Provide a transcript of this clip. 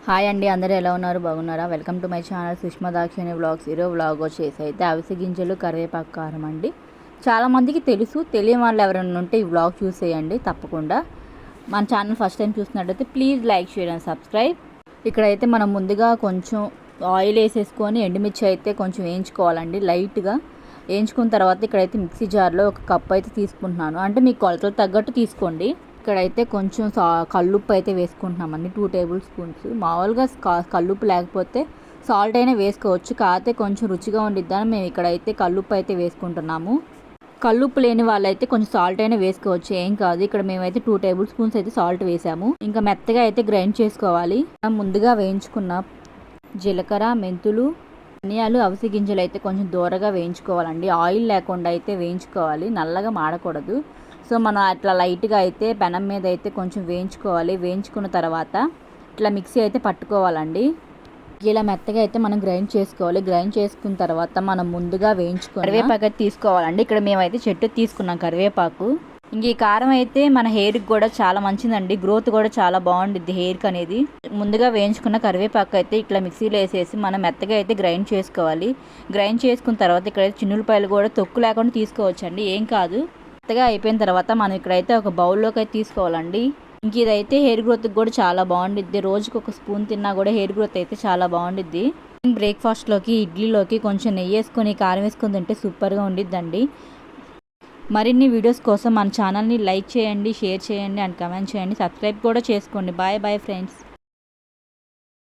Hi అండి, అందరూ ఎలా ఉన్నారు? బాగున్నారా? Welcome to my channel Sushma Dakshini vlogs. ఈరోజు వ్లాగ్ వచ్చేసి అయితే అవిసె గింజలు కరివేపాకు కారం అండి. చాలామందికి తెలుసు, తెలియని వాళ్ళు ఎవరైనా ఉంటే ఈ వ్లాగ్ చూసేయండి తప్పకుండా. మన ఛానల్ ఫస్ట్ టైం చూసినట్టయితే please like, share and subscribe. ఇక్కడైతే మనం ముందుగా కొంచెం ఆయిల్ వేసేసుకొని ఎండుమిర్చి అయితే కొంచెం వేయించుకోవాలండి. లైట్గా వేయించుకున్న తర్వాత ఇక్కడైతే మిక్సీ జార్లో ఒక కప్ అయితే తీసుకుంటున్నాను. అంటే మీ కొలతలు తగ్గట్టు తీసుకోండి. ఇక్కడైతే కొంచెం కల్లుప్పు అయితే వేసుకుంటున్నామండి, 2 టేబుల్ స్పూన్స్. మామూలుగా కల్లుప్పు లేకపోతే సాల్ట్ అయినా వేసుకోవచ్చు, కాకపోతే కొంచెం రుచిగా ఉండిద్దని మేము ఇక్కడైతే కల్లుప్పు అయితే వేసుకుంటున్నాము. కల్లుప్పు లేని వాళ్ళైతే కొంచెం సాల్ట్ అయినా వేసుకోవచ్చు, ఏం కాదు. ఇక్కడ మేమైతే 2 టేబుల్ స్పూన్స్ అయితే సాల్ట్ వేసాము. ఇంకా మెత్తగా అయితే గ్రైండ్ చేసుకోవాలి. ముందుగా వేయించుకున్న జీలకర్ర, మెంతులు, ధనియాలు, అవిసె గింజలు అయితే కొంచెం దూరగా వేయించుకోవాలండి. ఆయిల్ లేకుండా అయితే వేయించుకోవాలి, నల్లగా మాడకూడదు. సో మనం అట్లా లైట్గా అయితే పెనం మీద అయితే కొంచెం వేయించుకోవాలి. వేయించుకున్న తర్వాత ఇట్లా మిక్సీ అయితే పట్టుకోవాలండి. ఇలా మెత్తగా అయితే మనం గ్రైండ్ చేసుకోవాలి. గ్రైండ్ చేసుకున్న తర్వాత మనం ముందుగా వేయించుకుని కరివేపాకు అయితే తీసుకోవాలండి. ఇక్కడ మేమైతే చెట్టు తీసుకున్నాం కరివేపాకు. ఇంక ఈ కారం అయితే మన హెయిర్కి కూడా చాలా మంచిదండి, గ్రోత్ కూడా చాలా బాగుండిద్ది హెయిర్కి అనేది. ముందుగా వేయించుకున్న కరివేపాకు అయితే ఇట్లా మిక్సీలో వేసేసి మనం మెత్తగా అయితే గ్రైండ్ చేసుకోవాలి. గ్రైండ్ చేసుకున్న తర్వాత ఇక్కడైతే చిన్నులపాయలు కూడా తొక్కు లేకుండా తీసుకోవచ్చండి, ఏం కాదు. మెత్తగా అయిపోయిన తర్వాత మనం ఇక్కడైతే ఒక బౌల్లోకి అయితే తీసుకోవాలండి. ఇంక ఇదైతే హెయిర్ గ్రోత్కి కూడా చాలా బాగుండిద్ది. రోజుకి ఒక స్పూన్ తిన్నా కూడా హెయిర్ గ్రోత్ అయితే చాలా బాగుండిద్ది. బ్రేక్ఫాస్ట్లోకి, ఇడ్లీలోకి కొంచెం నెయ్యి వేసుకొని కారం వేసుకొని తింటే సూపర్గా ఉండిద్దండి. మరిన్ని వీడియోస్ కోసం మన ఛానల్ని లైక్ చేయండి, షేర్ చేయండి అండ్ కామెంట్ చేయండి. సబ్స్క్రైబ్ కూడా చేసుకోండి. Bye bye friends.